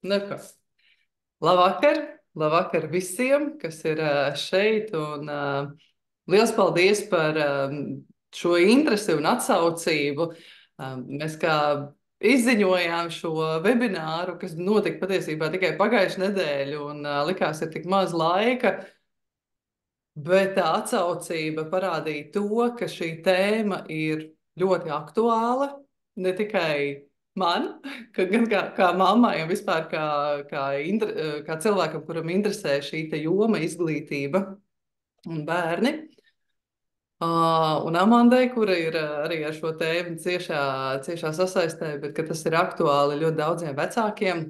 Nu, ko. Labvakar! Labvakar visiem, kas ir šeit, un liels paldies par šo interesi un atsaucību. Mēs kā izziņojām šo webināru, kas notika patiesībā tikai pagājušajā nedēļu, un likās, ir tik maz laika, bet tā atsaucība parādīja to, ka šī tēma ir ļoti aktuāla, ne tikai man, gan kā mammai un vispār kā cilvēkam, kuram interesē šī te joma, izglītība un bērni. Un Amandai, kura ir arī ar šo tēmu ciešā sasaistē, bet ka tas ir aktuāli ļoti daudziem vecākiem.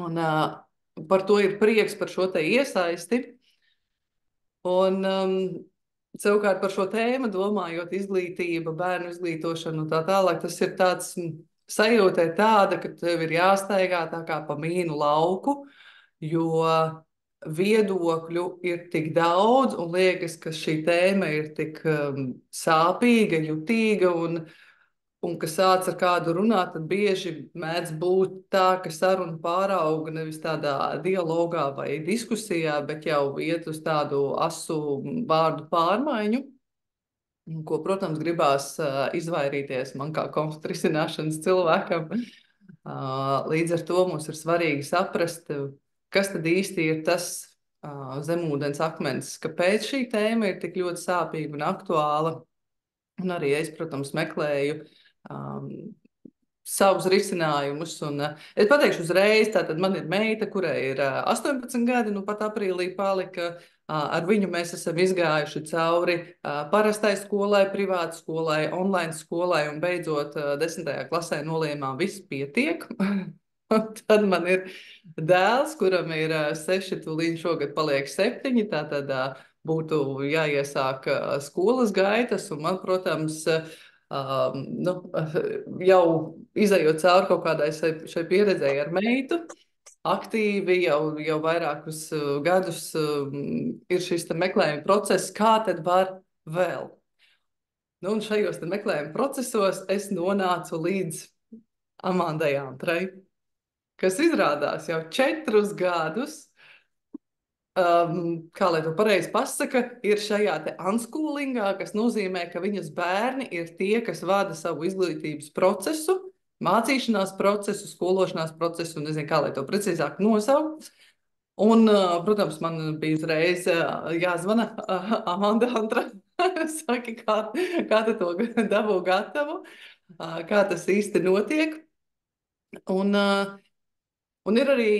Un par to ir prieks par šo te iesaisti. Un savukārt par šo tēmu domājot izglītība, bērnu izglītošanu un tā tālāk, tas ir tāds sajūta ir tāda, ka tev ir jāstaigā tā kā pa mīnu lauku, jo viedokļu ir tik daudz un liekas, ka šī tēma ir tik sāpīga, jutīga un ka sāc ar kādu runāt, tad bieži mēdz būt tā, ka saruna pārauga nevis tādā dialogā vai diskusijā, bet jau iet uz tādu asu vārdu pārmaiņu. Ko, protams, gribās izvairīties man kā konflikta risināšanas cilvēkam. Līdz ar to mums ir svarīgi saprast, kas tad īsti ir tas zemūdens akmens, kāpēc šī tēma ir tik ļoti sāpīga un aktuāla. Un arī es, protams, meklēju savus risinājumus. Es pateikšu uzreiz, tātad man ir meita, kurai ir 18 gadi, nu pat aprīlī palika. Ar viņu mēs esam izgājuši cauri parastai skolai, privātu skolai, online skolai un beidzot 10. klasē nolēmām, viss pietiek. Un tad man ir dēls, kuram ir 6, tūlīt šogad paliek 7, tātad būtu jāiesāk skolas gaitas, un man, protams, nu, jau izējot cauri kaut kādai šai pieredzēji ar meitu, aktīvi jau vairākus gadus ir šis meklējuma process, kā tad var vēl. Nu, un šajos meklējuma procesos es nonācu līdz Amandai Antrai, kas izrādās jau 4 gadus, kā lai to pareizi pasaka, ir šajā te unschoolingā, kas nozīmē, ka viņas bērni ir tie, kas vada savu izglītības procesu, mācīšanās procesu, skološanās procesu, un nezinu, kā lai to precīzāk nosaukt. Un, protams, man bija uzreiz jāzvana Amanda Antra, saki, kā tu to dabū gatavu, kā tas īsti notiek. Un ir arī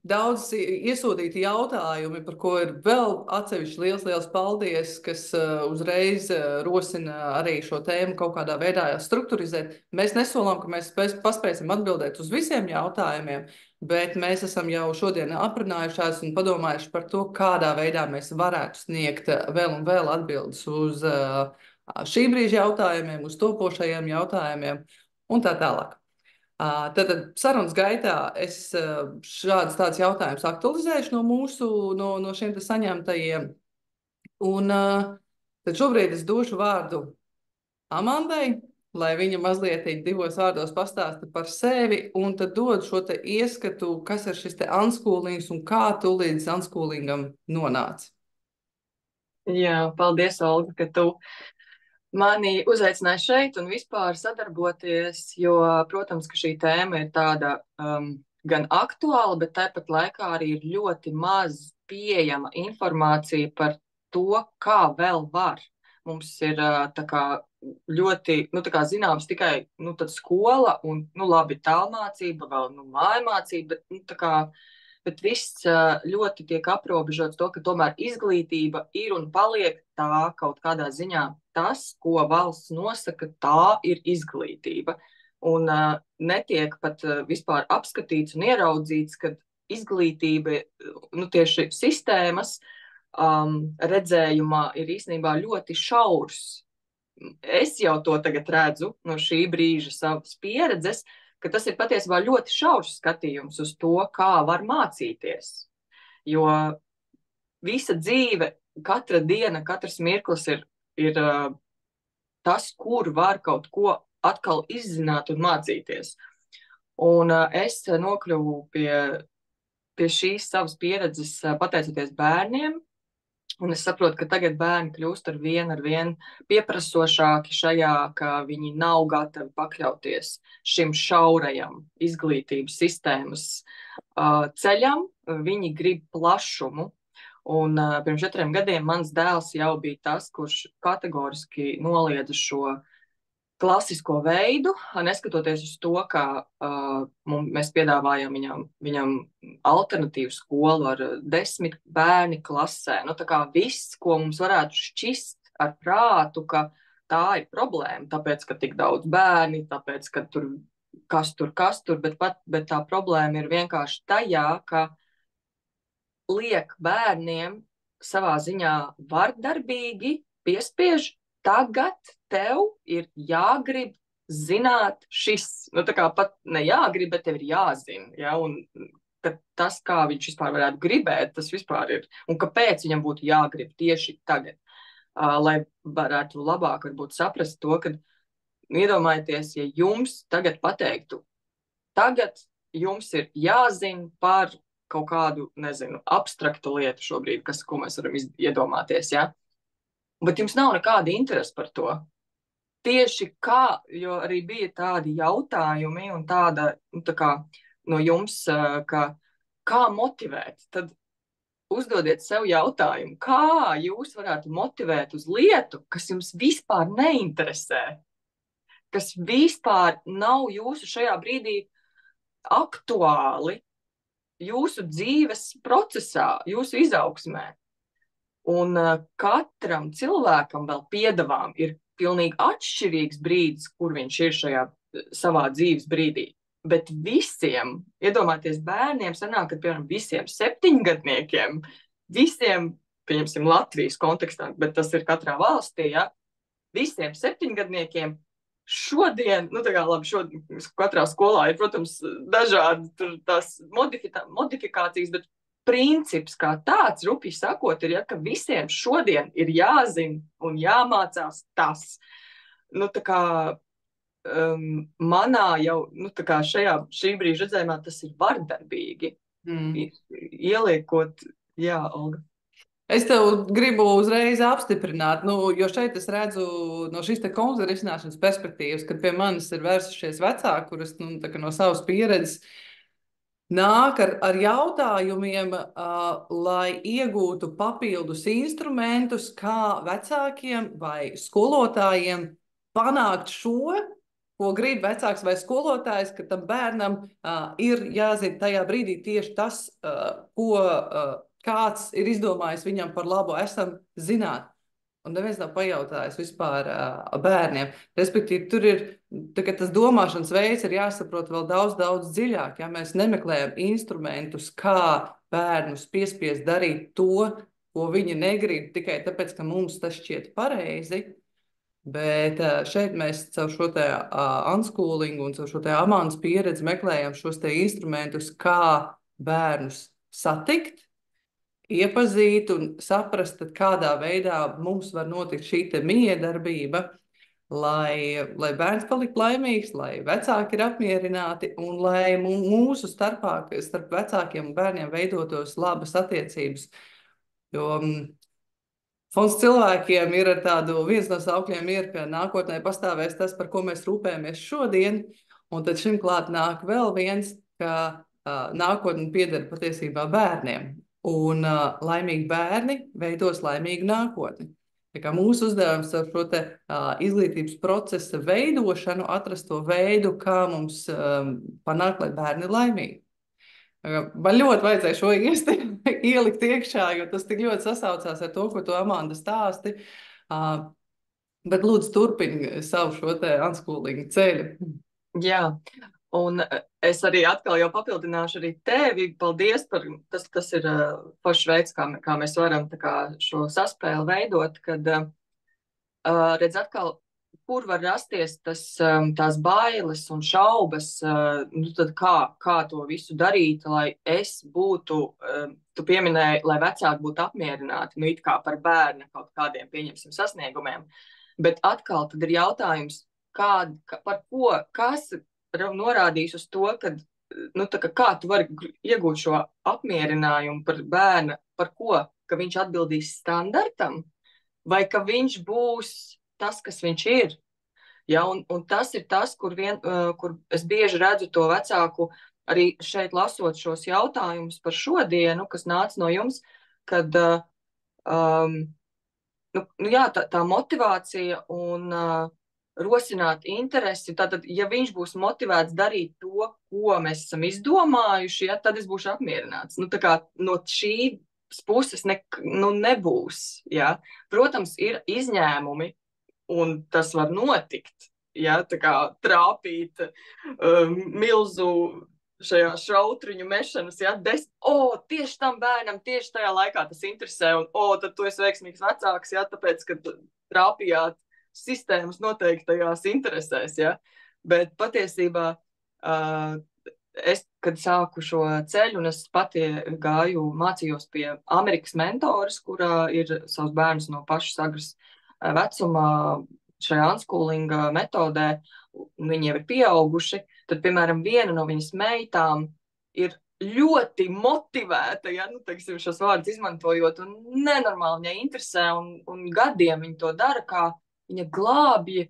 daudz iesūtīti jautājumi, par ko ir vēl atsevišķi liels paldies, kas uzreiz rosina arī šo tēmu kaut kādā veidā strukturizēt. Mēs nesolām, ka mēs paspēsim atbildēt uz visiem jautājumiem, bet mēs esam jau šodien aprunājušās un padomājuši par to, kādā veidā mēs varētu sniegt vēl un vēl atbildes uz šī brīža jautājumiem, uz topošajiem jautājumiem un tā tālāk. Tad sarunas gaitā es šādus tādus jautājumus aktualizēšu no šiem te saņemtajiem. Un tad šobrīd es došu vārdu Amandai, lai viņa mazliet 2 vārdos pastāsta par sevi, un tad dod šo te ieskatu, kas ir šis te unschoolings un kā tu līdz unschoolingam nonāci. Jā, paldies, Olga, ka tu mani uzaicināji šeit un vispār sadarboties, jo, protams, ka šī tēma ir tāda gan aktuāla, bet tāpat laikā arī ir ļoti maz pieejama informācija par to, kā vēl var. Mums ir tā kā ļoti, nu tā kā zināms tikai, nu tad skola un, nu labi, tālmācība, vēl, nu mājmācība, bet, nu tā kā bet viss ļoti tiek aprobežots to, ka tomēr izglītība ir un paliek tā kaut kādā ziņā tas, ko valsts nosaka, tā ir izglītība. Un netiek pat vispār apskatīts un ieraudzīts, ka izglītība, nu tieši sistēmas redzējumā ir īstenībā ļoti šaurs. Es jau to tagad redzu no šī brīža savas pieredzes, ka tas ir patiesībā ļoti šaurs skatījums uz to, kā var mācīties. Jo visa dzīve, katra diena, katrs mirklis ir tas, kur var kaut ko atkal izzināt un mācīties. Un es nokļuvu pie šīs savas pieredzes pateicoties bērniem. Un es saprotu, ka tagad bērni kļūst ar vien pieprasošāki šajā, ka viņi nav gatavi pakļauties šim šaurajam izglītības sistēmas ceļam. Viņi grib plašumu. Un pirms 4 gadiem mans dēls jau bija tas, kurš kategoriski noliedza šo klasisko veidu, neskatoties uz to, ka mēs piedāvājam viņam alternatīvu skolu ar 10 bērni klasē. Nu, tā kā viss, ko mums varētu šķist ar prātu, ka tā ir problēma, tāpēc, ka tik daudz bērni, tāpēc, ka tur kas tur, bet tā problēma ir vienkārši tajā, ka liek bērniem savā ziņā vardarbīgi piespiež, tagad tev ir jāgrib zināt šis, nu tā kā pat ne jāgrib, bet tev ir jāzina, ja, un tas, kā viņš vispār varētu gribēt, tas vispār ir, un kāpēc viņam būtu jāgrib tieši tagad, lai varētu labāk varbūt saprast to, ka iedomājieties, ja jums tagad pateiktu, tagad jums ir jāzina par kaut kādu, nezinu, abstraktu lietu šobrīd, ko mēs varam iedomāties, ja? Bet jums nav nekāda interese par to. Tieši kā, jo arī bija tādi jautājumi un tāda, nu, tā kā no jums, kā motivēt, tad uzdodiet sev jautājumu, kā jūs varētu motivēt uz lietu, kas jums vispār neinteresē, kas vispār nav jūsu šajā brīdī aktuāli, jūsu dzīves procesā, jūsu izaugsmē. Un katram cilvēkam vēl piedāvām ir pilnīgi atšķirīgs brīdis, kur viņš ir šajā savā dzīves brīdī. Bet visiem, iedomājieties, bērniem sanāk, ka, piemēram, visiem 7-gadniekiem, visiem, pieņemsim, Latvijas kontekstā, bet tas ir katrā valstī, ja, visiem 7-gadniekiem šodien, nu tā kā labi, katrā skolā ir, protams, dažādi tās modifikācijas, bet princips kā tāds, rupji sakot, ir, ja, ka visiem šodien ir jāzina un jāmācās tas. Nu tā kā manā jau, nu tā kā šī brīža redzējumā tas ir vardarbīgi. Ieliekot, jā, Olga. Es tev gribu uzreiz apstiprināt, jo šeit es redzu no šīs konflikta risināšanas perspektīvas, kad pie manis ir vērsušies vecāki, kurus no savas pieredzes nāk ar jautājumiem, lai iegūtu papildus instrumentus, kā vecākiem vai skolotājiem panākt šo, ko grib vecāks vai skolotājs, ka tam bērnam ir jāzina tajā brīdī tieši tas, ko kāds ir izdomājis viņam par labu, esam zināt. Un neviens nav pajautājis vispār bērniem. Respektīvi, tur ir tas domāšanas veids ir jāsaprot vēl daudz dziļāk. Ja mēs nemeklējam instrumentus, kā bērnus piespiest darīt to, ko viņi negrib, tikai tāpēc, ka mums tas šķiet pareizi. Bet šeit mēs caur šo te unschoolingu un caur šo te Amandas pieredzi meklējam šos te instrumentus, kā bērnus satikt, iepazīt un saprast, kādā veidā mums var notikt šī miedarbība, lai bērns paliktu laimīgs, lai vecāki ir apmierināti un lai mūsu starp vecākiem un bērniem veidotos labas attiecības. Jo fonds cilvēkiem ir ar tādu, viens no saukļiem ir, ka nākotnē pastāvēs tas, par ko mēs rūpējamies šodien, un tad šim klāt nāk vēl viens, ka nākotne pieder patiesībā bērniem. Un laimīgi bērni veidos laimīgu nākotni. Tā kā mūsu uzdevums ar šo te izglītības procesa veidošanu atrast to veidu, kā mums panākt, lai bērni ir laimīgi. Man ļoti vajadzēja šo ielikt iekšā, jo tas tik ļoti sasaucās ar to, ko tu, Amanda, stāsti. Bet lūdzu turpini savu šo te unschooling ceļu. Jā. Un es arī atkal jau papildināšu arī tevi. Paldies par tas ir foršs veids, kā mēs varam šo saspēli veidot, kad redz atkal, kur var rasties tās bailes un šaubas, nu tad kā to visu darīt, lai es būtu, tu pieminēji, lai vecāki būtu apmierināti, nu it kā par bērnu kaut kādiem pieņemsim sasniegumiem, bet atkal tad ir jautājums, par ko, norādījis uz to, ka, nu, tā kā tu vari iegūt šo apmierinājumu par bērnu, par ko, ka viņš atbildīs standartam, vai ka viņš būs tas, kas viņš ir. Ja, un tas ir tas, kur es bieži redzu to vecāku, arī šeit lasot šos jautājumus par šodienu, kas nāca no jums, kad jā, tā motivācija un rosināt interesi. Tātad, ja viņš būs motivēts darīt to, ko mēs esam izdomājuši, ja, tad es būšu apmierināts. Nu, tā kā no šīs puses nebūs. Ja. Protams, ir izņēmumi, un tas var notikt. Ja, tā kā trāpīt milzu šajā šautriņu mešanas, ja, tieši tam bērnam, tieši tajā laikā tas interesē, un tad tu esi veiksmīgs vecāks, ja, tāpēc, ka trāpījāt sistēmas noteiktajās interesēs, ja, bet patiesībā es, kad sāku šo ceļu, un es pati mācījos pie Amerikas mentoras, kurā ir savs bērns no pašas agras vecuma šajā unschoolinga metodē, viņi jau ir pieauguši, tad, piemēram, viena no viņas meitām ir ļoti motivēta, ja, nu, teiksim, šos vārdus izmantojot, un nenormāli viņai interesē, un gadiem viņa to dara, kā viņa glābja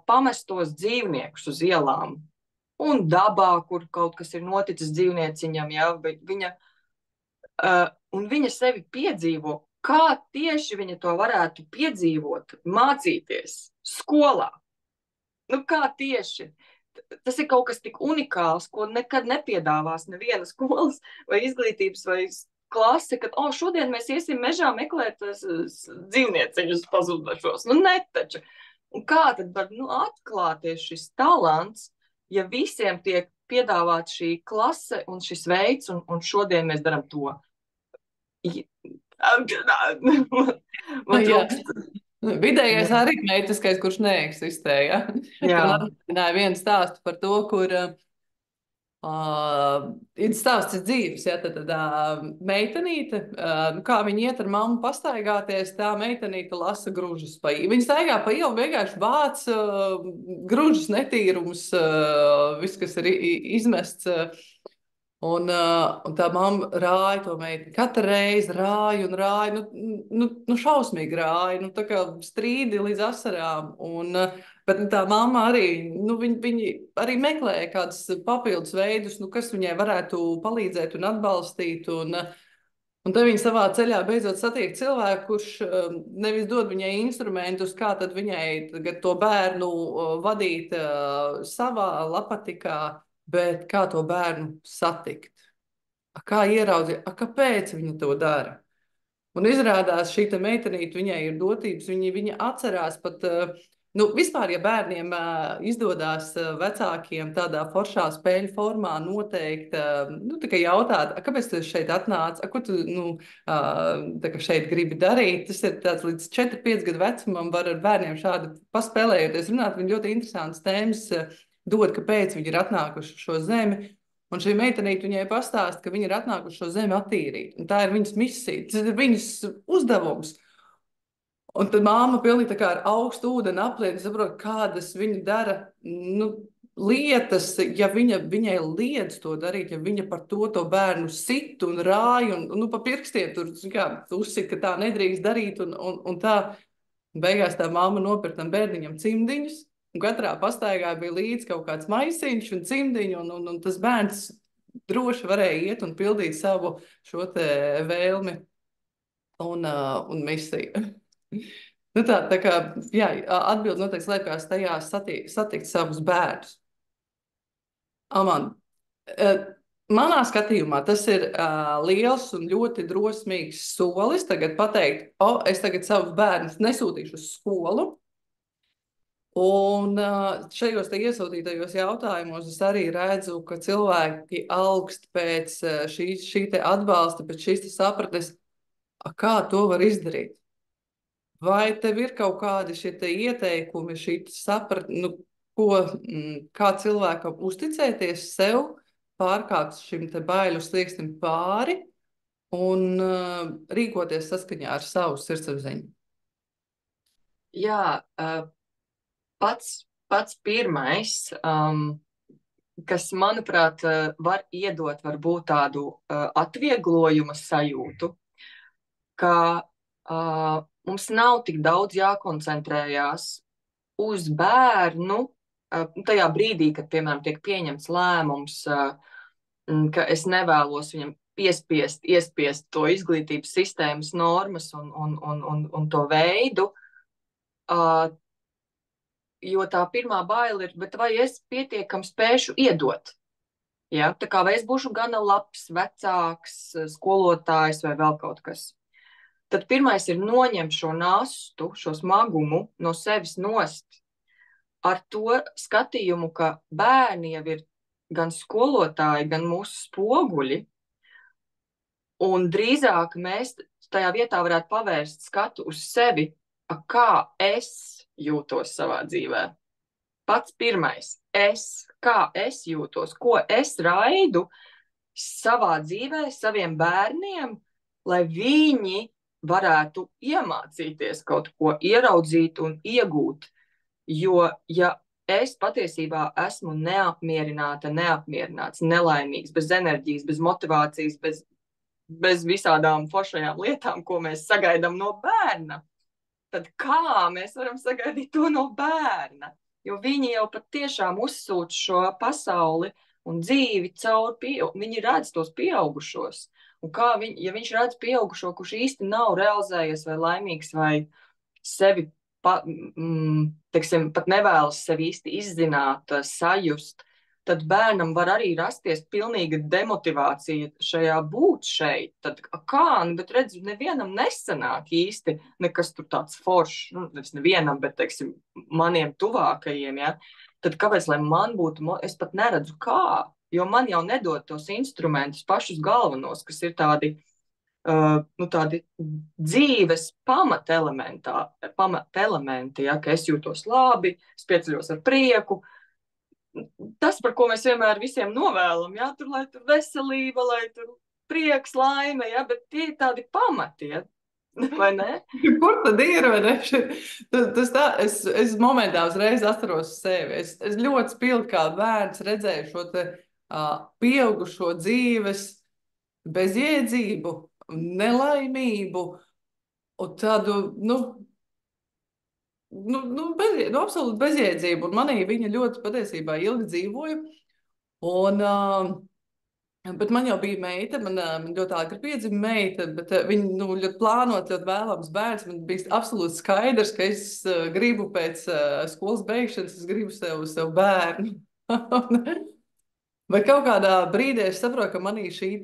pamestos dzīvniekus uz ielām un dabā, kur kaut kas ir noticis dzīvnieciņam, ja, un viņa sevi piedzīvo, kā tieši viņa to varētu piedzīvot, mācīties skolā. Nu, kā tieši? Tas ir kaut kas tik unikāls, ko nekad nepiedāvās neviena skolas vai izglītības vai klase, kad šodien mēs iesim mežā meklēt dzīvnieciņus pazudušos. Nu, netaču. Un kā tad var atklāties šis talants, ja visiem tiek piedāvāt šī klase un šis veids, un šodien mēs darām to? Man trūkst. Vidējais aritmētiskais, kurš neeksistē. Ja? Man atgādināja vienu stāstu par to, kur ir stāsts dzīves. Ja? Tad meitenīte, kā viņa iet ar mammu pastaigāties, tā meitenīte lasa gružus pa ielu. Viņa staigā pa ielu, vienkārši vāc gružus, netīrumus, viss, kas ir izmests. Un tā mamma rāja to meiteni. Katru reizi rāja un rāja, nu šausmīgi rāja, nu tā kā strīdi līdz asarām. Bet tā mamma arī, viņi arī meklēja kādus papildus veidus, kas viņai varētu palīdzēt un atbalstīt. Un tad viņa savā ceļā beidzot satiek cilvēku, kurš nevis dod viņai instrumentus, kā tad viņai tagad to bērnu vadīt savā lapatikā, bet kā to bērnu satikt. Kā ieraudzīt, kāpēc viņa to dara. Un izrādās, šī meitenīte, viņai ir dotības, viņa atcerās pat, vispār, ja bērniem izdodas vecākiem tādā foršā spēļu formā noteikt, tikai jautāt, kāpēc tu šeit atnāc, ko tu šeit gribi darīt. Tas ir tāds līdz 4-5 gadu vecumam var ar bērniem šādi paspēlējoties runāt. Viņi ļoti interesantas tēmas dod, kāpēc viņi ir atnākuši šo zemi. Un šī meitenīte viņai pastāsta, ka viņa ir atnākuši šo zemi attīrīt. Un tā ir viņas misija, tas ir viņas uzdevums. Un tad māma pilnīgi tā kā ar augstu ūdeni apliet, saprot, kādas viņa dara lietas, ja viņai liedz to darīt, ja viņa par to bērnu sit un rāja un pa pirkstiem tur uzsit, ka tā nedrīkst darīt un tā. Beigās tā māma nopirka tam bērniņam cimdiņus. Un katrā pastaigā bija līdz kaut kāds maisiņš un cimdiņu, un tas bērns droši varēja iet un pildīt savu šo te vēlmi un misiju. Tā kā, jā, atbildi noteikti slēpjas tajā satikt savus bērnus. Aman, manā skatījumā tas ir liels un ļoti drosmīgs solis tagad pateikt, es tagad savus bērnus nesūtīšu uz skolu. Un šajos te iesūtītajos jautājumos es arī redzu, ka cilvēki augst pēc šī te atbalsta, pēc šīs te sapratnes, kā to var izdarīt. Vai tev ir kaut kādi šie te ieteikumi, šī sapratne, kā cilvēkam uzticēties sev, pārkāpt šim te baiļu slieksnim pāri un rīkoties saskaņā ar savu sirdsapziņu? Jā, pats pirmais, kas, manuprāt, var iedot varbūt tādu atvieglojuma sajūtu, ka mums nav tik daudz jākoncentrējās uz bērnu tajā brīdī, kad, piemēram, tiek pieņemts lēmums, ka es nevēlos viņam iespiest to izglītības sistēmas normas un to veidu, jo tā pirmā baila ir, bet vai es pietiekami spēšu iedot? Ja? Tā kā vai es būšu gana labs, vecāks, skolotājs vai vēl kaut kas. Tad pirmais ir noņemt šo nastu, šo smagumu no sevis nost ar to skatījumu, ka bērni jau ir gan skolotāji, gan mūsu spoguļi, un drīzāk mēs tajā vietā varētu pavērst skatu uz sevi, kā es jūtos savā dzīvē. Pats pirmais, kā es jūtos, ko es raidu savā dzīvē, saviem bērniem, lai viņi varētu iemācīties kaut ko, ieraudzīt un iegūt. Jo, ja es patiesībā esmu neapmierināts, nelaimīgs, bez enerģijas, bez motivācijas, bez visādām foršajām lietām, ko mēs sagaidām no bērna, tad kā mēs varam sagaidīt to no bērna? Jo viņi jau patiešām uzsūta šo pasauli un dzīvi caur pieaugušos. Viņi redz tos pieaugušos. Un kā ja viņš redz pieaugušo, kurš īsti nav realizējies vai laimīgs vai sevi teiksim, pat nevēlas sevi īsti izzināt, sajust, tad bērnam var arī rasties pilnīga demotivācija šajā būt šeit. Tad bet redz, nevienam nesanāk īsti nekas tur tāds foršs, nevis nevienam, bet, teiksim, maniem tuvākajiem, ja? Tad kāpēc, lai man būtu, es pat neredzu kā, jo man jau nedod tos instrumentus pašus galvenos, kas ir tādi dzīves pamatelementi, ja, ka es jūtos labi, es pieceļos ar prieku. Tas, par ko mēs vienmēr visiem novēlam, ja, lai tur veselība, lai tur prieks, laime, ja, bet tie ir tādi pamati, ja, vai ne? Kur tad ir, vai ne? Tas tā, es momentā uzreiz atceros sevi. Es ļoti spilgti kā bērns redzēju šo te pieaugušo dzīves bezjēdzību, nelaimību un tādu, absolūti bezjēdzību. Un manī viņa ļoti patiesībā ilgi dzīvoja. Un, bet man jau bija meita, man ļoti ātri piedzima meita, bet viņa ļoti plānot, ļoti vēlams bērns. Man bija absolūti skaidrs, ka es gribu pēc skolas beigšanas, es gribu sev bērnu. Vai kaut kādā brīdī es saprotu, ka manī šī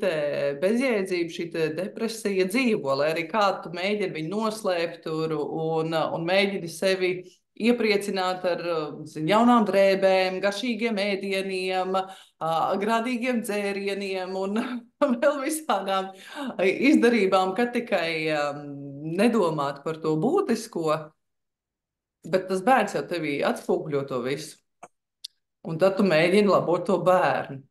bezjēdzība, šī depresija dzīvo, lai arī kā tu mēģini viņu noslēpt tur un mēģini sevi iepriecināt ar jaunām drēbēm, garšīgiem ēdieniem, grādīgiem dzērieniem un vēl visādām izdarībām, kad tikai nedomāt par to būtisko, bet tas bērns jau tevī atspūgļo to visu. Un tad tu mēģini labot to bērnu.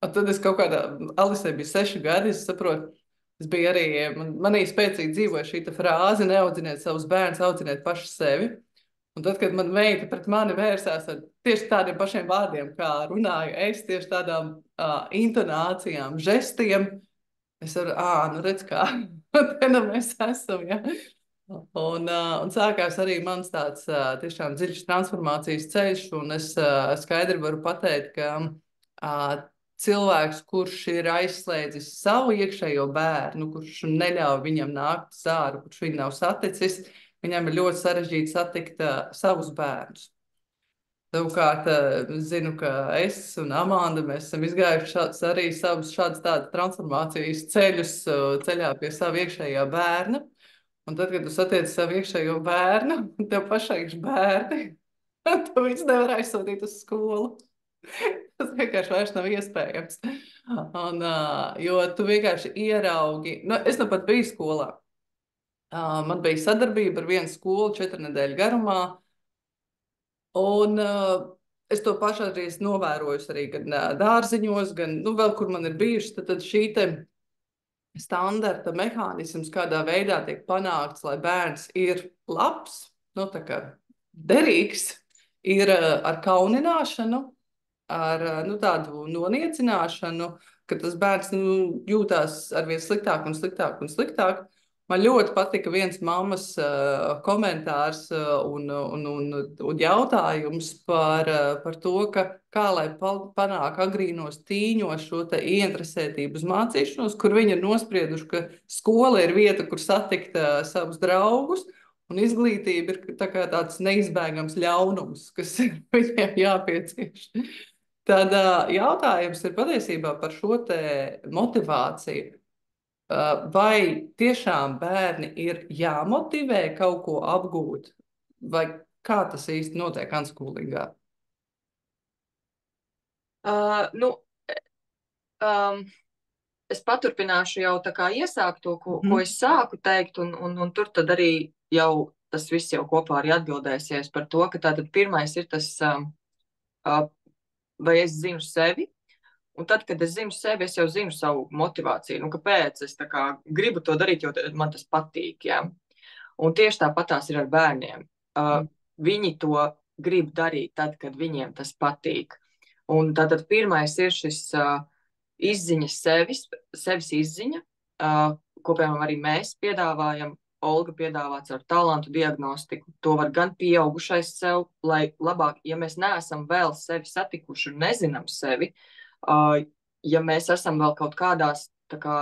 Un tad es kaut kādā, Alisei bija 6 gadi, es saprotu, es biju arī, manī spēcīgi dzīvoja šī frāze, neaudziniet savus bērnus, audziniet paši sevi. Un tad, kad man meita pret mani vērsās ar tieši tādiem pašiem vārdiem, kā runāju es, tieši tādām intonācijām, žestiem, es varu, redz kā, te nu mēs esam, ja. Un sākās arī mans tāds tiešām dziļš transformācijas ceļš, un es skaidri varu pateikt, ka cilvēks, kurš ir aizslēdzis savu iekšējo bērnu, kurš neļauj viņam nākt zāru, kurš viņu nav saticis, viņam ir ļoti sarežģīti satikt savus bērnus. Savukārt, zinu, ka es un Amanda, mēs esam izgājuši arī savus šādus tādu transformācijas ceļus ceļā pie sava iekšējā bērna. Un tad, kad tu satiec savu iekšējo bērnu, tev pašai ir bērni, tu viņus nevar aizsūtīt uz skolu. Tas vienkārši vairs nav iespējams. Un, jo tu vienkārši ieraugi, es nu pat biju skolā. Man bija sadarbība ar vienu skolu 4 nedēļu garumā. Un es to pašu arī novēroju arī gan dārziņos, gan vēl kur man ir bijuši, tad šī standarta mehānisms, kādā veidā tiek panākts, lai bērns ir labs, tā kā derīgs, ir ar kaunināšanu, ar nu, tādu noniecināšanu, ka tas bērns jūtās arvien sliktāk un sliktāk un sliktāk. Man ļoti patika viens mammas komentārs un jautājums par to, kā lai panāk agrīnos tīņos šo te ieinteresētību uz mācīšanos, kur viņi ir nosprieduši, ka skola ir vieta, kur satikt savus draugus, un izglītība ir tāds neizbēgams ļaunums, kas ir viņiem jāpiecieš. Tad jautājums ir patiesībā par šo te motivāciju. Vai tiešām bērni ir jāmotivē kaut ko apgūt, vai kā tas īsti notiek unschoolingā? Nu, um, es paturpināšu jau tā kā iesākto, ko es sāku teikt, un tur tad arī jau tas viss jau kopā arī atbildēsies par to, ka tātad pirmais ir tas, vai es zinu sevi. Un tad, kad es zinu sevi, es jau zinu savu motivāciju. Nu, kāpēc es tā kā gribu to darīt, jo man tas patīk. Ja? Un tieši tāpatās ir ar bērniem. Viņi to grib darīt tad, kad viņiem tas patīk. Un tātad pirmais ir šis izziņas sevis izziņa, ko, piemēram, arī mēs piedāvājam. Olga piedāvāts ar talantu diagnostiku. To var gan pieaugušais sev, lai labāk, ja mēs neesam vēl sevi satikuši un nezinām sevi, ja mēs esam vēl kaut kādās tā kā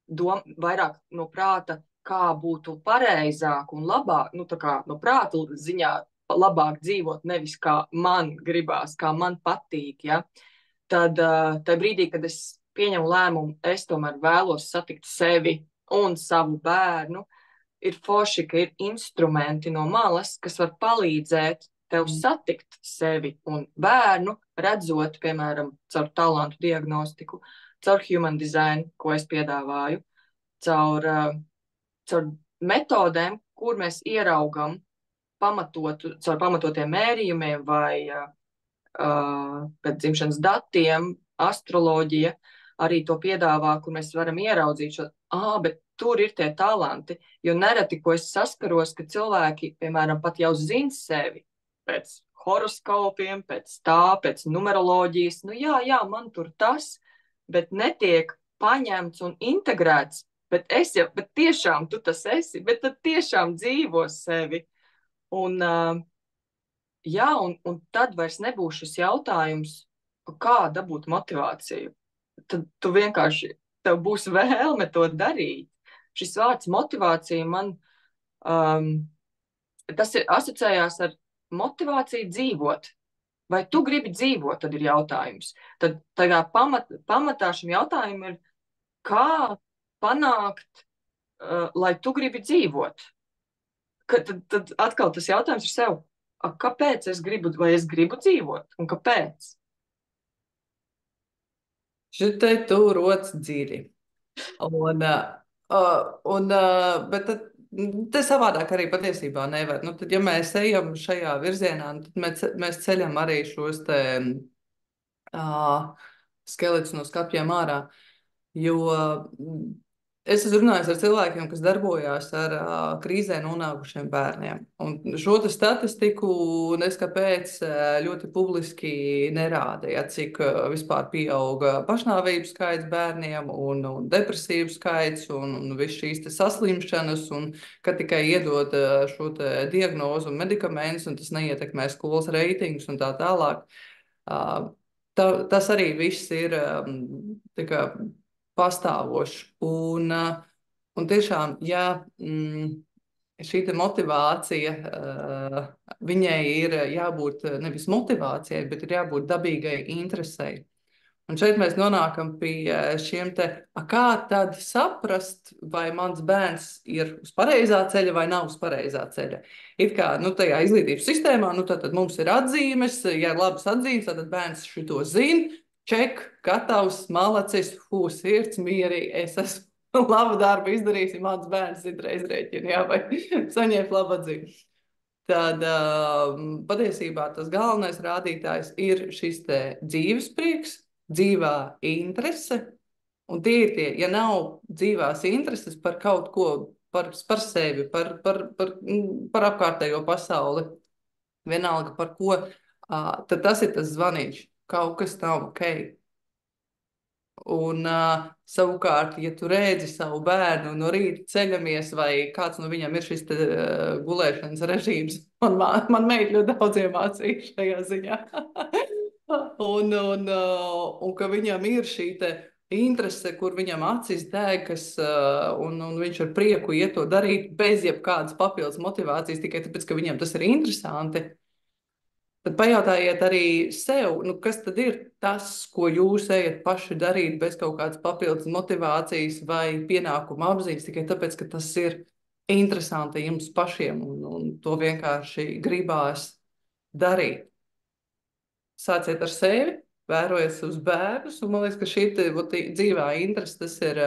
vairāk no prāta, kā būtu pareizāk un labāk, nu tā kā no prāta ziņā labāk dzīvot, nevis kā man gribās, kā man patīk, ja? Tad tajā brīdī, kad es pieņemu lēmumu, es tomēr vēlos satikt sevi un savu bērnu, ir forši, ka ir instrumenti no malas, kas var palīdzēt tev satikt sevi un bērnu, redzot, piemēram, caur talantu diagnostiku, caur human design, ko es piedāvāju, caur metodēm, kur mēs ieraugam caur pamatotiem mērījumiem vai pēc dzimšanas datiem, astroloģija arī to piedāvā, kur mēs varam ieraudzīt šo, bet tur ir tie talanti, jo nereti, ko es saskaros, ka cilvēki, piemēram, pat jau zina sevi pēc horoskopiem, pēc numeroloģijas, nu jā, man tur tas, bet netiek paņemts un integrēts, bet tiešām tu tas esi, bet tad tiešām dzīvo sevi. Un tad vairs nebūs šis jautājums, kā dabūt motivāciju. Tad tu vienkārši, tev būs vēlme to darīt. Šis vārds motivācija man, tas asociējās ar motivāciju dzīvot. Vai tu gribi dzīvot, tad ir jautājums. Tad tagad pamatā šim jautājumam ir, kā panākt, lai tu gribi dzīvot. Tad atkal tas jautājums ir sev, kāpēc es gribu, vai es gribu dzīvot, un kāpēc? Šitai tu roc dziļi. Bet te savādāk arī patiesībā nevar. Nu, tad, ja mēs ejam šajā virzienā, tad mēs ceļam arī šos te skeletus no skapjiem ārā. Jo es esmu runājis ar cilvēkiem, kas darbojās ar krīzē nonākušiem bērniem. Un šo statistiku neskapēc ļoti publiski nerādīja, cik vispār pieauga pašnāvību skaits bērniem un depresīvu skaits un viss šīs saslimšanas, un ka tikai iedod šo diagnozu un medikamentus, un tas neietekmē skolas reitingus un tā tālāk. Tas arī viss ir pastāvošs. Un tiešām, ja šī motivācija, viņai ir jābūt nevis motivācijai, bet ir jābūt dabīgai interesei. Un šeit mēs nonākam pie šiem te, kā tad saprast, vai mans bērns ir uz pareizā ceļa vai nav uz pareizā ceļa. It kā, tajā izglītības sistēmā, tad mums ir atzīmes, ja ir labas atzīmes, tad bērns šito zina, ček, gatavs, malacis, sirds mierīgi, es esmu labu darbu izdarījis, ja mans bērns citreiz rēķina, jā, vai saņēma labu atzīmi. Tad patiesībā tas galvenais rādītājs ir šis te dzīves prieks, dzīvā interese, un tie ir tie, ja nav dzīvās intereses par kaut ko, par sevi, par apkārtējo pasauli, vienalga par ko, tad tas ir tas zvaniņš. kaut kas nav ok. Un savukārt, ja tu redzi savu bērnu no rīta ceļamies, vai kāds no viņiem ir šis te, gulēšanas režīms, man meita ļoti daudz iemācīja šajā ziņā. Un ka viņam ir šī te interese, kur viņam acis deg, un viņš ar prieku iet to darīt bez jebkādas papildus motivācijas, tikai tāpēc, ka viņam tas ir interesanti. Tad pajautājiet arī sev, nu, kas tad ir tas, ko jūs ejat paši darīt bez kaut kādas papildus motivācijas vai pienākuma apziņas, tikai tāpēc, ka tas ir interesanti jums pašiem un to vienkārši gribās darīt. Sāciet ar sevi, vērojiet uz bērnus, un man liekas, ka šī dzīvā interese, tas ir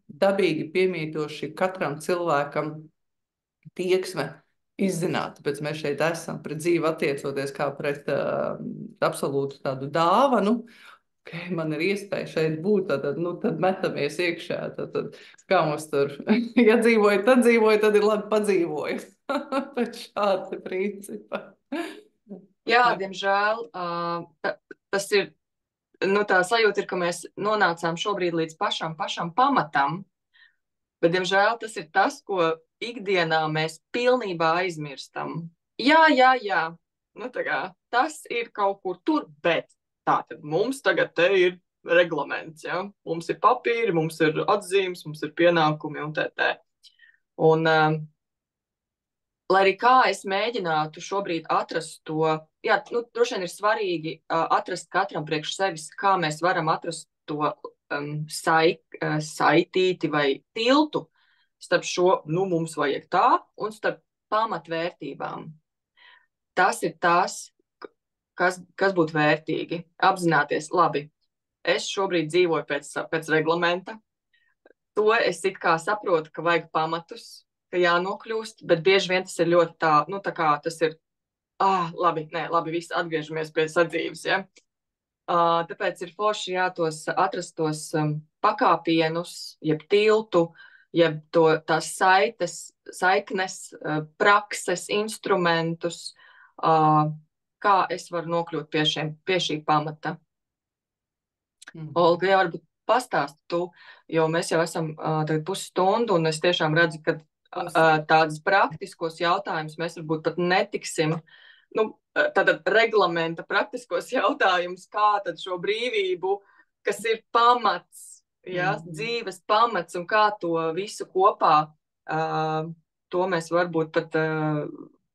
dabīgi piemītoši katram cilvēkam tieksme izzināt, tāpēc mēs šeit esam pret dzīvi attiecoties kā pret absolūtu tādu dāvanu, ka man ir iespēja šeit būt, tad metamies iekšā, tad kā mums tur, ja dzīvoju, tad ir labi padzīvojot. Pēc šāda principa. Jā, diemžēl tas ir, tā sajūta ir, ka mēs nonācām šobrīd līdz pašam pamatam, bet, diemžēl, tas ir tas, ko ikdienā mēs pilnībā aizmirstam. Jā. Tas ir kaut kur tur, bet tātad mums tagad te ir reglaments, ja? Mums ir papīri, mums ir atzīmes, mums ir pienākumi un tā. Un, lai arī kā es mēģinātu šobrīd atrast to, droši vien ir svarīgi atrast katram priekš sevis, kā mēs varam atrast to saitīti vai tiltu starp šo, mums vajag tā, un starp pamatvērtībām. Tas ir tas, kas būtu vērtīgi. Apzināties, labi, es šobrīd dzīvoju pēc reglamenta, to es it kā saprotu, ka vajag pamatus, ka jānokļūst, bet bieži vien tas ir ļoti tā kā tas ir, labi, viss atgriežamies pie sadzīves, ja? Tāpēc ir forši atrast tos pakāpienus, jeb tiltu, jeb tās saiknes, prakses, instrumentus, kā es varu nokļūt pie šī pamata. Olga, jā, varbūt pastāst tu, jo mēs jau esam tagad pusstundu, un es tiešām redzu, ka tādus praktiskos jautājumus mēs varbūt pat netiksim. Tātad reglamenta praktiskos jautājumus, kā tad šo brīvību, kas ir pamats, dzīves pamats, un kā to visu kopā, to mēs varbūt pat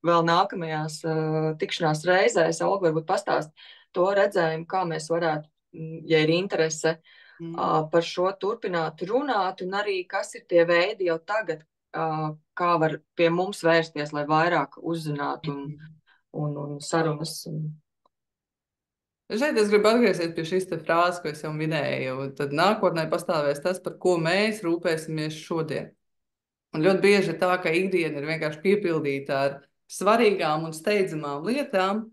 vēl nākamajās tikšanās reizēs, Olga, varbūt pastāst to redzējumu, kā mēs varētu, ja ir interese, par šo turpināt runāt, un arī kas ir tie veidi jau tagad, kā var pie mums vērsties, lai vairāk uzzinātu un sarunas. Šeit es gribu atgriezties pie šīs te frāzes, ko es jau minēju. Tad nākotnē pastāvēs tas, par ko mēs rūpēsimies šodien. Un ļoti bieži tā, ka ikdiena ir vienkārši piepildīta ar svarīgām un steidzamām lietām,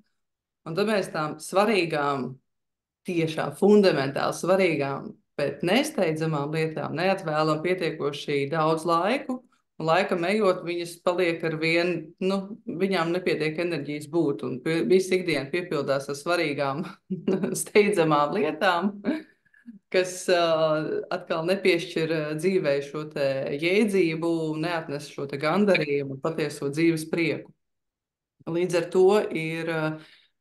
un tad mēs tām svarīgām, tiešām fundamentāli svarīgām, bet nesteidzamām lietām neatvēlam pietiekoši daudz laiku, un laikam ejot, viņas paliek ar vien, viņām nepietiek enerģijas būt, un viss ikdiena piepildās ar svarīgām, steidzamām lietām, kas atkal nepiešķir dzīvei šo te jēdzību, neatnes šo te gandarījumu un patieso dzīves prieku. Līdz ar to ir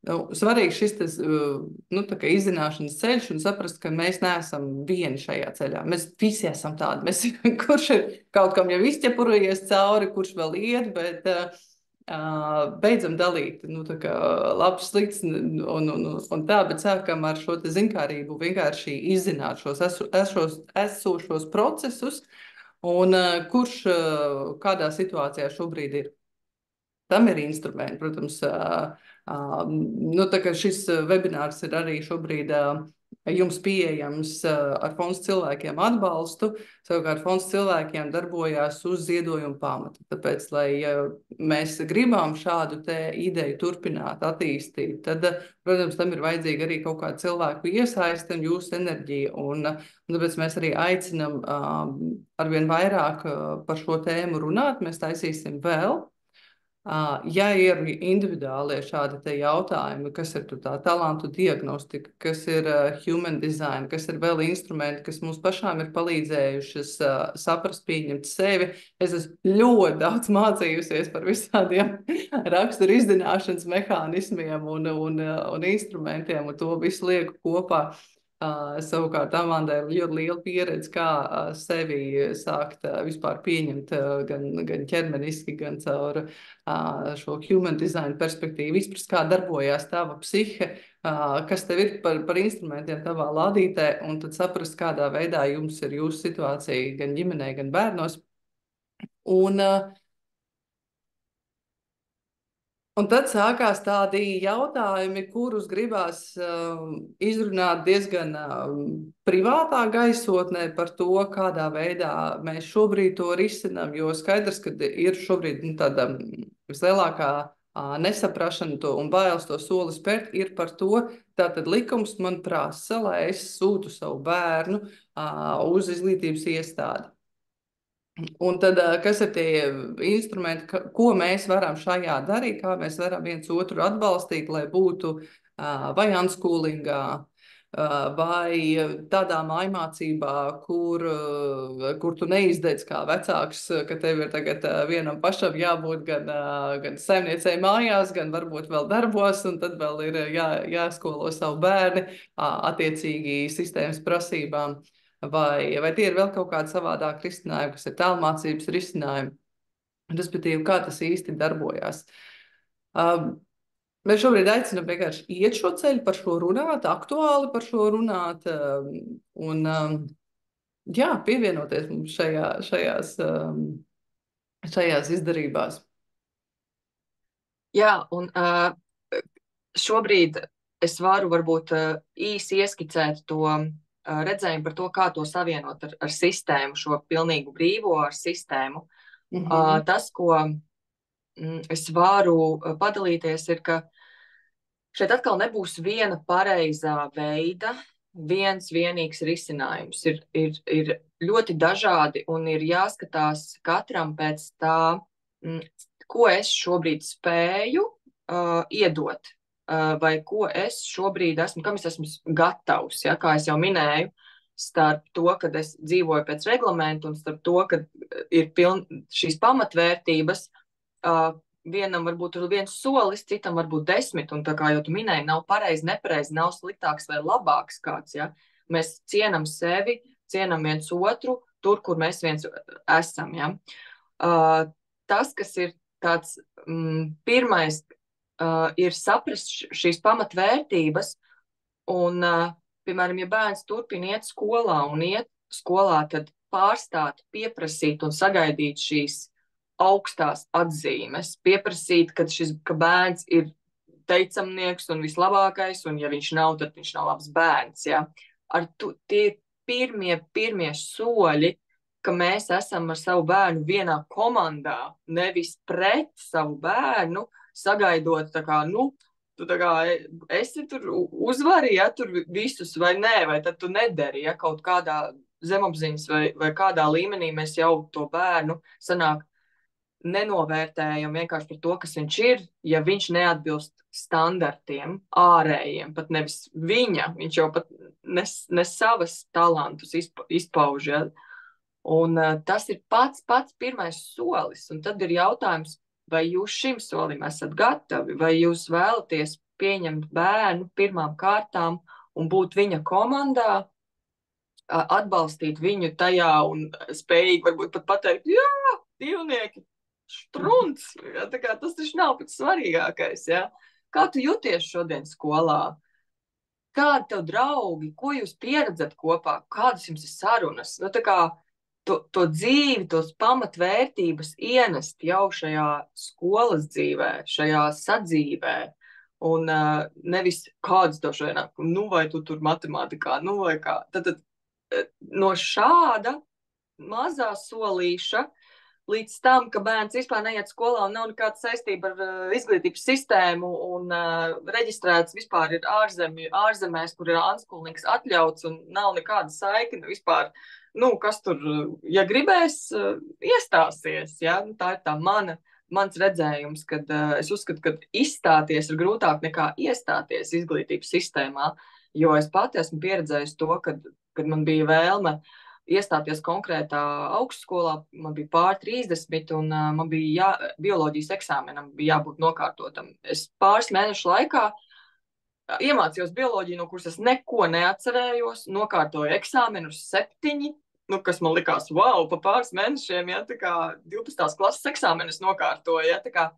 svarīgi šis izzināšanas ceļš un saprast, ka mēs neesam vieni šajā ceļā. Mēs visi esam tādi. Kurš ir kaut kam jau izķepurojies cauri, kurš vēl iet, bet beidzam dalīt, labs, slikts un tā, bet sākam ar šo te zinkārību vienkārši izzināt šos esošos procesus un kurš kādā situācijā šobrīd ir. Tam ir instrumenti, protams, tā kā šis webinārs ir arī šobrīd jums pieejams ar Fonds cilvēkiem atbalstu, savukārt Fonds cilvēkiem darbojās uz ziedojumu pamata. Tāpēc, lai mēs gribam šādu te ideju turpināt, attīstīt, tad, protams, tam ir vajadzīga arī kaut kāda cilvēku iesaiste un jūsu enerģija. Un tāpēc mēs arī aicinam arvien vairāk par šo tēmu runāt. Mēs taisīsim vēl Ja ir individuālie šādi te jautājumi, kas ir tur tā talantu diagnostika, kas ir human design, kas ir vēl instrumenti, kas mums pašām ir palīdzējušas saprast, pieņemt sevi. Es esmu ļoti daudz mācījusies par visādiem raksturu izzināšanas mehānismiem un instrumentiem, un to visu lieku kopā. Savukārt Amandai ir ļoti liela pieredze, kā sevi sākt vispār pieņemt gan ķermeniski, gan caur šo human design perspektīvu, izprast, kā darbojās tava psihe, kas tev ir par instrumentiem tavā lādītē, un tad saprast, kādā veidā jums ir jūsu situācija gan ģimenē, gan bērnos. Un tad sākās tādi jautājumi, kurus gribās izrunāt diezgan privātā gaisotnē par to, kādā veidā mēs šobrīd to risinām, jo skaidrs, ka ir šobrīd tāda vislielākā nesaprašana to un bailes to soli spērt ir par to, tātad likums man prasa, lai es sūtu savu bērnu uz izglītības iestādi. Un tad, kas ir tie instrumenti, ko mēs varam šajā darīt, kā mēs varam viens otru atbalstīt, lai būtu vai unschoolingā, vai tādā mājmācībā, kur tu neizdedz kā vecāks, ka tev ir tagad vienam pašam jābūt gan saimniecei mājās, gan varbūt vēl darbos, un tad vēl ir jāskolo savu bērni attiecīgi sistēmas prasībām. Vai tie ir vēl kaut kādi savādāk risinājumi, kas ir tālmācības risinājumi, respektīvi, kā tas īsti darbojās. Mēs šobrīd aicinām vienkārši iet šo ceļu, par šo runāt, aktuāli par šo runāt, un pievienoties mums šajās izdarībās. Jā, un šobrīd es varu varbūt īsi ieskicēt to redzējumu par to, kā to savienot ar sistēmu, šo pilnīgu brīvo ar sistēmu. Tas, ko es varu padalīties, ir, ka šeit atkal nebūs viena pareizā veida, viens vienīgs risinājums. Ir ļoti dažādi un ir jāskatās katram pēc tā, ko es šobrīd spēju iedot. Vai ko es šobrīd esmu, kam es esmu gatavs, ja, kā es jau minēju, starp to, kad es dzīvoju pēc reglamentu un starp to, kad ir šīs pamatvērtības, vienam varbūt ir viens solis, citam varbūt 10, un tā kā jau tu minēji, nav pareizi, nepareizi, nav sliktāks vai labāks kāds, ja. Mēs cienam sevi, cienam viens otru, tur, kur mēs viens esam, ja. Tas, kas ir tāds pirmais, ir saprast šīs pamatvērtības un, piemēram, ja bērns turpina iet skolā un iet skolā, tad pārstāt pieprasīt un sagaidīt šīs augstās atzīmes, pieprasīt, ka bērns ir teicamnieks un vislabākais, un ja viņš nav, tad viņš nav labs bērns, ja. Tie pirmie soļi, ka mēs esam ar savu bērnu vienā komandā, nevis pret savu bērnu, sagaidot tā kā, tu tā kā esi tur uzvari, ja, tur visus vai nē, vai tad tu nedari, ja, kaut kādā zemapziņas vai kādā līmenī mēs jau to bērnu sanāk nenovērtējam vienkārši par to, kas viņš ir, ja viņš neatbilst standartiem, ārējiem, pat nevis viņš jau pat ne savas talantus izpauž, ja. Un tas ir pats pirmais solis, un tad ir jautājums, vai jūs šim solim esat gatavi, vai jūs vēlaties pieņemt bērnu pirmām kārtām un būt viņa komandā, atbalstīt viņu tajā un spējīgi varbūt pat pateikt, jā, divnieki, štrunts, ja, tā kā tas taču nav pats svarīgākais, ja. Kā tu jūties šodien skolā? Kādi tev draugi? Ko jūs pieredzat kopā? Kādas jums ir sarunas? Tā kā to dzīvi, tos pamatvērtības ienest jau šajā skolas dzīvē, šajā sadzīvē, un nevis kāds to šodien, vai tu tur matemātikā, vai kā. Tad no šāda mazā solīša līdz tam, ka bērns vispār neiet skolā un nav nekāda saistība ar izglītības sistēmu un reģistrēts vispār ir ārzemēs, kur ir unschoolings atļauts un nav nekāda saikne vispār. Kas tur, ja gribēs, iestāsies, ja? Tā ir tā mana mans redzējums, kad es uzskatu, ka izstāties ir grūtāk nekā iestāties izglītības sistēmā, jo es pati esmu pieredzējusi to, kad man bija vēlme iestāties konkrētā augstskolā, man bija pār 30, un man bija bioloģijas eksāmenam bija jābūt nokārtotam. Es pāris mēnešu laikā iemācījos bioloģiju, no kuras es neko neatcerējos, nokārtoju eksāmenus 7, nu, kas man likās, wow, pa pāris mēnešiem, ja, tā kā 12. klases eksāmenus nokārtoju, ja, tā kā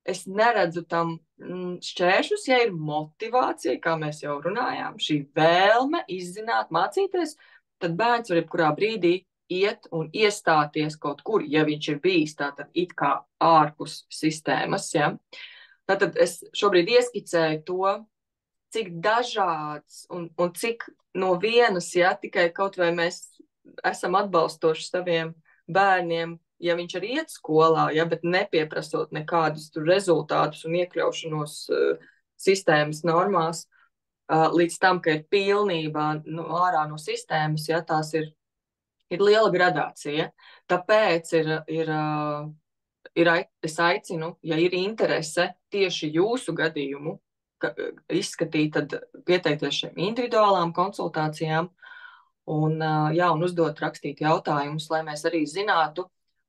es neredzu tam šķēršus, ja ir motivācija, kā mēs jau runājām, šī vēlme izzināt, mācīties, tad bērns var jebkurā brīdī iet un iestāties kaut kur, ja viņš ir bijis tātad it kā ārpus sistēmas, ja. Tātad es šobrīd ieskicēju to, cik dažāds un cik no vienas, ja tikai kaut vai mēs esam atbalstoši saviem bērniem, ja viņš arī iet skolā, ja, bet nepieprasot nekādus tur rezultātus un iekļaušanos sistēmas normās, līdz tam, ka ir pilnībā ārā no sistēmas, ja, tās ir liela gradācija. Tāpēc es aicinu, ja ir interese tieši jūsu gadījumu, izskatīt, tad pieteikties šiem individuālām konsultācijām un uzdot rakstīt jautājumus, lai mēs arī zinātu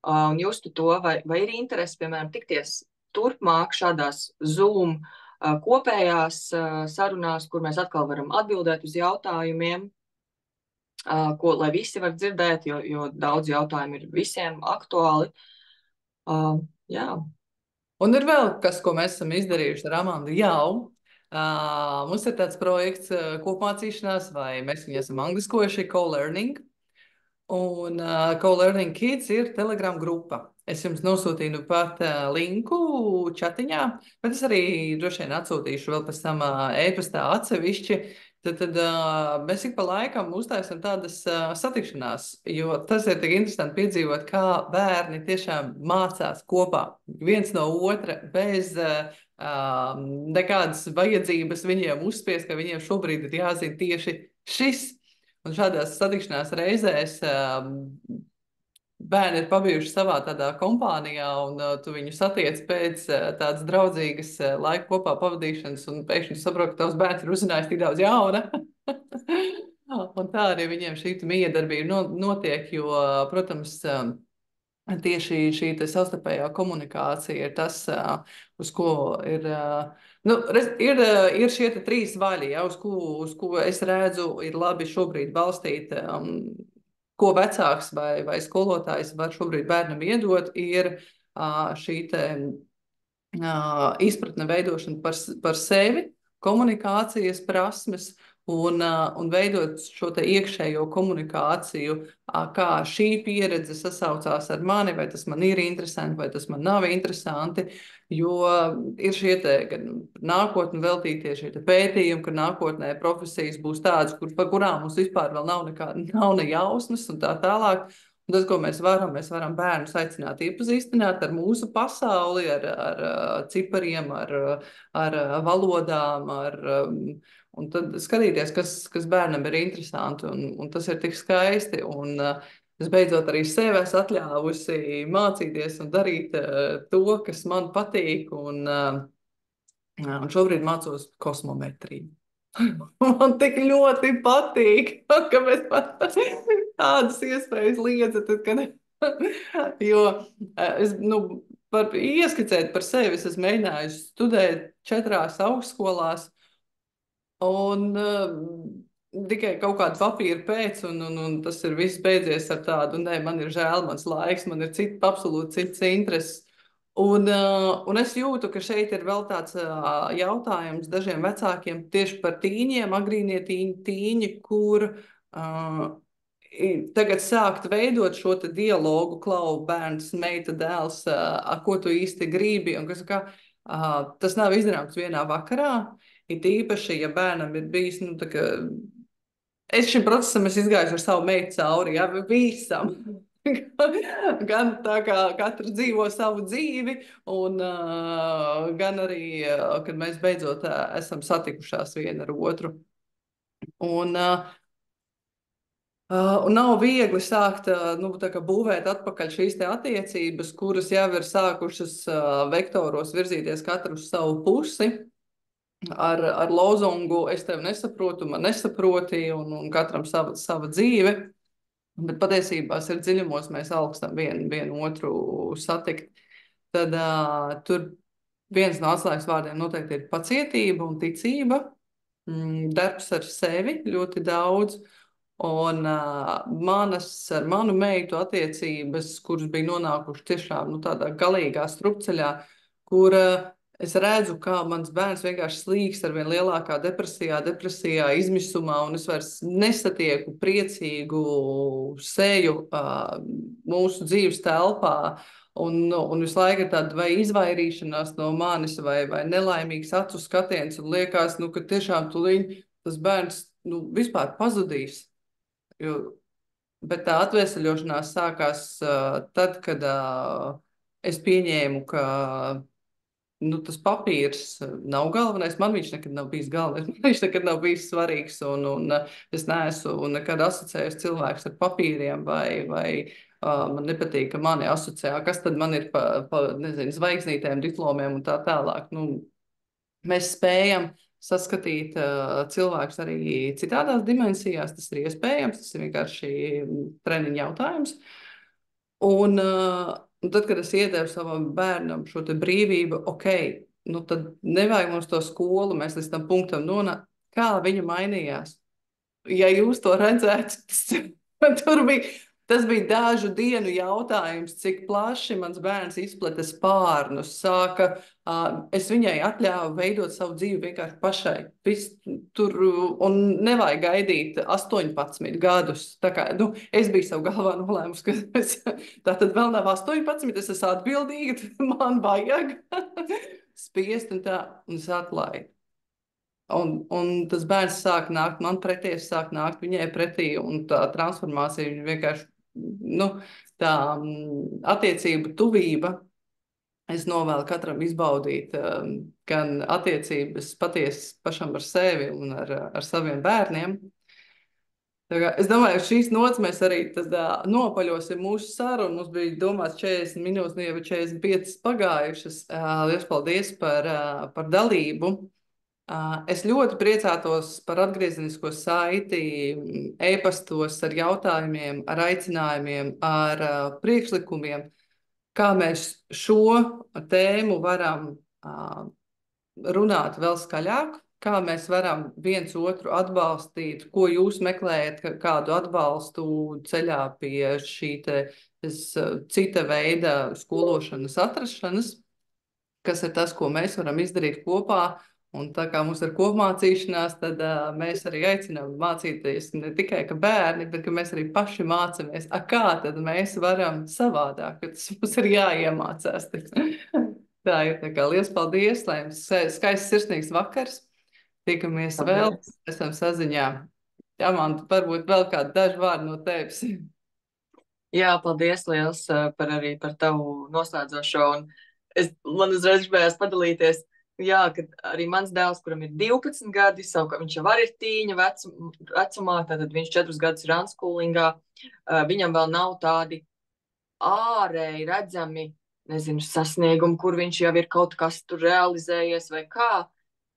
un justu to, vai ir interesi, piemēram, tikties turpmāk šādās Zoom kopējās sarunās, kur mēs atkal varam atbildēt uz jautājumiem, lai visi var dzirdēt, jo daudz jautājumu ir visiem aktuāli. Jā. Un ir vēl kas, ko mēs esam izdarījuši ar Amandu jau. Mums ir tāds projekts kopmācīšanās, vai mēs viņu esam angliskojuši, co-learning. Un Co-Learning Kids ir Telegram grupa. Es jums nosūtīju pat linku chatiņā, bet es arī droši vien atsūtīšu vēl pēc tam e-pastā atsevišķi. Tad mēs ik pa laikam uztaisam tādas satikšanās, jo tas ir tik interesanti piedzīvot, kā bērni tiešām mācās kopā viens no otra bez nekādas vajadzības viņiem uzspiest, ka viņiem šobrīd ir jāzina tieši šis. Un šādās satikšanās reizēs bērni ir pabijuši savā tādā kompānijā, un tu viņu satiec pēc tādas draudzīgas laika kopā pavadīšanas, un pēkšņi saproti, ka tavs bērns ir uzzinājis tik daudz jauna. Un tā arī viņiem šī miedarbība notiek, jo, protams, tieši šī savstarpējā komunikācija ir tas, uz ko ir, ir šie 3 vaļi, ja, uz ko es redzu, ir labi šobrīd balstīt, ko vecāks vai skolotājs var šobrīd bērnam iedot, ir šī izpratne veidošana par sevi, komunikācijas prasmes, un veidot šo te iekšējo komunikāciju, kā šī pieredze sasaucās ar mani, vai tas man ir interesanti, vai tas man nav interesanti, jo ir šie te gan nākotni veltītie šie te pētījumi, ka nākotnē profesijas būs tādas, par kurām mums vispār vēl nav ne jausmas un tā tālāk. Un tas, ko mēs varam bērnus aicināt iepazīstināt ar mūsu pasauli, ar cipariem, ar valodām, un tad skatīties, kas bērnam ir interesanti, un tas ir tik skaisti. Un es beidzot arī sev esmu atļāvusi mācīties un darīt to, kas man patīk, un šobrīd mācos kosmometriju. Man tik ļoti patīk, ka mēs tādas iespējas liedzat, jo es, ieskicēt par sevi, es esmu mēģinājusi studēt 4 augstskolās, un tikai kaut kādu papīru pēc, un tas ir viss beidzies ar tādu, nē, man ir žēl, mans laiks, man ir absolūti cits intereses. Un es jūtu, ka šeit ir vēl tāds jautājums dažiem vecākiem tieši par tīņiem, agrīnie tīņi, kur tagad sākt veidot šo te dialogu, klau, bērns, meita, dēls, ko tu īsti gribi, un tas nav izdarāms vienā vakarā. It īpaši, ja bērnam ir bijis, es šim procesam esmu izgājis ar savu meitu cauri, ja, visam. Gan tā kā katra dzīvo savu dzīvi, un gan arī, kad mēs beidzot esam satikušās viena ar otru. Un Un nav viegli sākt nu, tā kā būvēt atpakaļ šīs te attiecības, kuras jau ir sākušas vektoros virzīties katru uz savu pusi. Ar lozungu es tevi nesaprotu, man nesaproti, un katram sava dzīve. Bet patiesībā ir dziļumos mēs augstam vienu otru satikt. Tad tur viens no atslēgas vārdiem noteikti ir pacietība un ticība. Darbs ar sevi ļoti daudz. Un manas ar manu meitu attiecības, kuras bija nonākušas tiešām nu, tādā galīgā strupceļā, kur es redzu, kā mans bērns vienkārši slīkst ar vien lielākā depresijā, izmisumā, un es vairs nesatieku priecīgu seju mūsu dzīves telpā. Un visu laiku ir tāda vai izvairīšanās no manis, vai nelaimīgs acu skatiens, un liekas, nu, ka tiešām tas bērns nu, vispār pazudīs. Jo, bet tā atvesaļošanās sākās tad, kad es pieņēmu, ka nu, tas papīrs nav galvenais. Man viņš nekad nav bijis galvenais. Man viņš nekad nav bijis svarīgs. Un es neesmu nekad asociējis cilvēkus ar papīriem, vai man nepatīk, ka mani asociē. Kas tad man ir nezinu, zvaigznītēm, diplomiem un tā tālāk? Nu, mēs spējam saskatīt cilvēkus arī citādās dimensijās. Tas ir iespējams, tas ir vienkārši treniņa jautājums. Un tad, kad es iedevu savam bērnam šo te brīvību, ok, nu tad nevajag mums to skolu, mēs līdz tam punktam nonākam, kā viņa mainījās. Ja jūs to redzētu, tas bija dažu dienu jautājums, cik plaši mans bērns izpleta spārnus, es viņai atļāvu veidot savu dzīvi vienkārši pašai. Un nevajag gaidīt 18 gadus. Tā kā, nu, es biju savu galvā nolēmusi, ka tā tad vēl nav 18, es esmu atbildīga, tad man vajag spiest un tā, un es atlaidu. Un tas bērns sāk nākt man pretī, es sāku nākt viņai pretī, un tā transformācija vienkārši, nu, tā attiecību tuvība, es novēlu katram izbaudīt gan attiecības patiesi pašam ar sevi un ar saviem bērniem. Es domāju, ka šīs nots mēs arī nopaļosim mūsu sarunu. Mums bija domāts 40 minūtes, nu jau ir 45 pagājušas. Liels paldies par dalību. Es ļoti priecātos par atgriezenisko saiti, e-pastos ar jautājumiem, ar aicinājumiem, ar priekšlikumiem, kā mēs šo tēmu varam runāt vēl skaļāk, kā mēs varam viens otru atbalstīt, ko jūs meklējat, kādu atbalstu ceļā pie šī cita veida skološanas atrašanas, kas ir tas, ko mēs varam izdarīt kopā. Un tā kā mums ir kopmācīšanās, tad mēs arī aicinām mācīties ne tikai kā bērni, bet ka mēs arī paši mācāmies, kā tad mēs varam savādāk, ka tas mums ir jāiemācās. Tā ir tā kā liels paldies, lai jums skaists sirsnīgs vakars. Tikamies vēl, esam saziņā. Jā, man varbūt vēl kādi daži vārdi no tevis. Jā, paldies liels arī par tavu noslēdzošo. Man uzreiz gribējās padalīties. Jā, kad arī mans dēls, kuram ir 12 gadi, savukārt viņš jau ir tīņa vecumā, tad viņš 4 gadus ir unschoolingā. Viņam vēl nav tādi ārēji redzami, nezinu, sasniegumi, kur viņš jau ir kaut kas tur realizējies vai kā.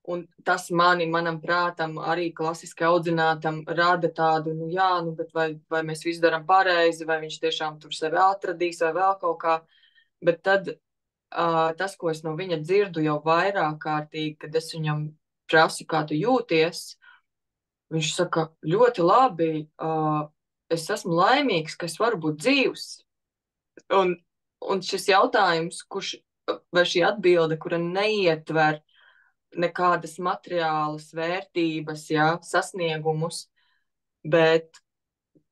Un tas manam prātam, arī klasiski audzinātam, rada tādu, nu jā, nu, bet vai mēs visu darām pareizi, vai viņš tiešām tur sevi atradīs, vai vēl kaut kā. Bet tad tas, ko es no viņa dzirdu jau vairāk kārtīgi, kad es viņam prasu, kā tu jūties, viņš saka, ļoti labi, es esmu laimīgs, ka es varu būt dzīvs. Un šis jautājums, vai šī atbilde, kura neietver nekādas materiālas vērtības, jā, sasniegumus, bet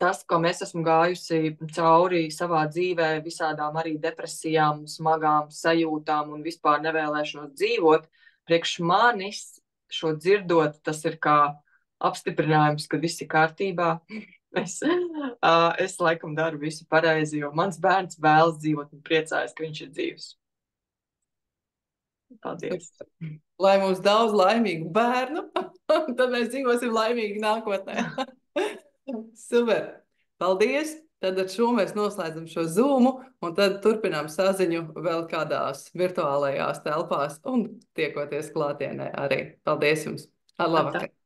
tas, ko mēs esam gājusi cauri savā dzīvē, visādām arī depresijām, smagām sajūtām un vispār nevēlēšanos dzīvot, priekš manis šo dzirdot, tas ir kā apstiprinājums, ka viss ir kārtībā. Es laikam daru visu pareizi, jo mans bērns vēlas dzīvot un priecājas, ka viņš ir dzīvs. Paldies! Lai mums daudz laimīgu bērnu, tad mēs dzīvosim laimīgi nākotnē. Super! Paldies! Tad ar šo mēs noslēdzam šo zūmu, un tad turpinām saziņu vēl kādās virtuālajās telpās un tiekoties klātienē arī. Paldies jums! Ar Atā. labvakar!